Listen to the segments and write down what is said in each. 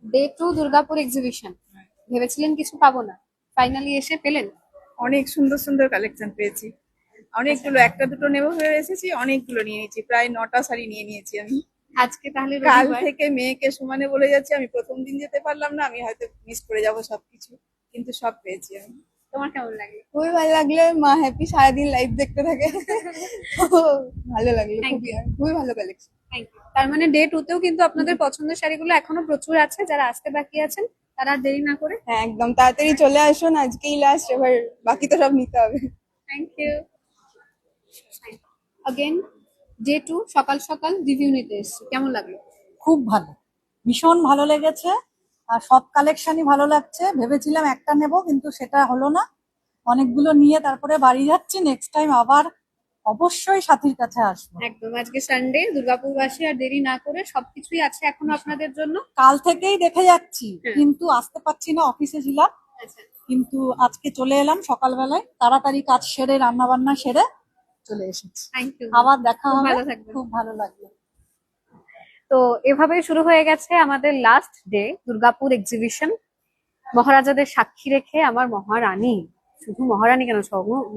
Day 2 Durgapur exhibition, ভেবেছিলেন কিছু পাবো না, ফাইনালি এসে পেলেন? অনেক সুন্দর সুন্দর কালেকশন পেয়েছি। অনেকগুলো, একটা দুটো নেবো ভেবে এসেছি, অনেকগুলো নিয়ে নিয়েছি, প্রায় 9টা শাড়ি নিয়ে নিয়েছি আমি। আজকে তাহলে কাল রবিবার। থেকে মেয়েকে সমানে বলে যাচ্ছি, আমি প্রথম দিন যেতে পারলাম না, আমি হয়তো মিস করে যাবো সবকিছু, কিন্তু সব পেয়েছি আমি। তোমার কেমন লাগলো? খুবই ভালো লাগলো, মা হ্যাপি, সারাদিন লাইভ দেখতে থাকে। তো ভালো লাগলো, Thank খুবই you. খুবই ভালো কালেকশন। Thank you. তার মানে ডে 2 তেও কিন্তু আপনাদের পছন্দের শাড়িগুলো এখনো প্রচুর আছে, যারা আসতে বাকি আছেন তারা আর দেরি না করে। হ্যাঁ, একদম তাড়াতাড়ি চলে আসুন, আজকেই লাস্ট, এবার বাকি তো সব নিতে হবে। Thank you. अगेन ডে 2 সকাল সকাল রিভিউ নিতে এসেছি, কেমন লাগলো? খুব ভালো, ভীষণ ভালো লেগেছে। আর সব কালেকশনই ভালো লাগছে। ভেবেছিলাম একটা নেব, কিন্তু সেটা হলো না। অনেকগুলো নিয়ে তারপরে বাড়ি যাচ্ছি। নেক্সট টাইম আবার অবশ্যই সাথীর কাছে আসবো। একদম, আজকে সানডে, দুর্গাপুরবাসী আর দেরি না করে সবকিছুই আছে এখনো আপনাদের জন্য। কাল থেকেই দেখে যাচ্ছি, হুম। কিন্তু আসতে পারছি না, অফিসে ছিলাম। আচ্ছা, কিন্তু আজকে চলে এলাম সকালবেলায়, তাড়াতাড়ি কাজ সেরে, রান্না বান্না সেরে চলে এসেছি। Thank you. আবার দেখা খুব হবে। ভালো থাকবেন। খুব ভালো লাগলো। তো এভাবে শুরু হয়ে গেছে আমাদের লাস্ট ডে দুর্গাপুর এক্সিবিশন। মহারাজাদের সাক্ষী রেখে আমার মহারানী, শুধু মহারানী কেন,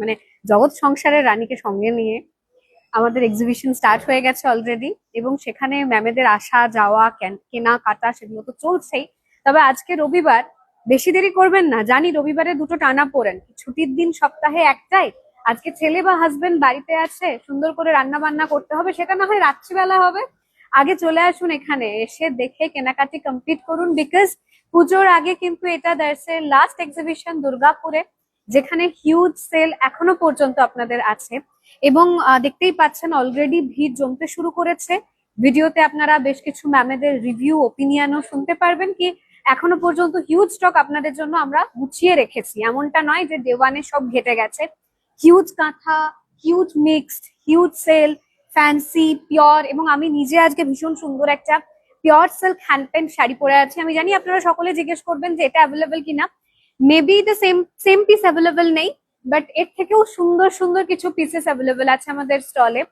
মানে জগৎ সংসারের রানীকে সঙ্গে নিয়ে আমাদের এক্সিবিশন স্টার্ট হয়ে গেছে অলরেডি, এবং সেখানে ম্যামেদের আসা যাওয়া, কেনা কাটা সেগুলো তো চলছেই। তবে আজকে রবিবার, বেশি দেরি করবেন না, জানি রবিবারে দুটো টানা পড়েন, ছুটির দিন সপ্তাহে একটাই। আজকে ছেলে বা হাজবেন্ড বাড়িতে আছে, সুন্দর করে রান্না বান্না করতে হবে, সেটা না হয় রাত্রিবেলা হবে। আগে চলে আসুন এখানে, এসে দেখে কেনাকাটি কমপ্লিট করুন, বিকজ পুজোর আগে কিন্তু এটা দ্যাটস এ লাস্ট এক্সিবিশন দুর্গাপুরে, যেখানে হিউজ সেল এখনো পর্যন্ত আপনাদের আছে। এবং দেখতেই পাচ্ছেন অলরেডি ভিড় জমতে শুরু করেছে। ভিডিওতে আপনারা বেশ কিছু ম্যামেদের রিভিউ, ওপিনিয়নও শুনতে পারবেন, কি এখনো পর্যন্ত হিউজ স্টক আপনাদের জন্য আমরা গুছিয়ে রেখেছি। এমনটা নয় যে ডে 1 সব ঘেটে গেছে। Huge kantha, huge mixed, huge sale, fancy, pure, এবং আমি নিজে আজকে ভীষণ সুন্দর একটা pure silk hand paint sari পরে আছি। আমি জানি আপনারা সকলে জিজ্ঞেস করবেন যে এটা অ্যাভেলেবেল কিনা। Maybe the same piece available নেই, বাট এর থেকেও সুন্দর সুন্দর কিছু পিসেস অ্যাভেলেবেল আছে আমাদের স্টলে।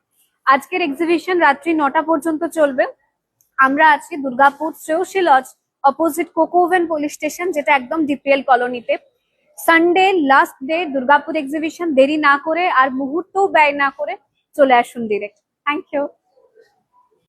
আজকের এক্সিবিশন রাত্রি 9টা পর্যন্ত চলবে। আমরা আছি Durgapur Shreyasi lodge, opposite Coke Oven police station, যেটা একদম ডিপিএল কলোনিতে। Sunday last day Durgapur exhibition, দেরি না করে আর মুহূর্তও ব্যয় না করে চলে আসুন ডিরেক্ট। Thank you.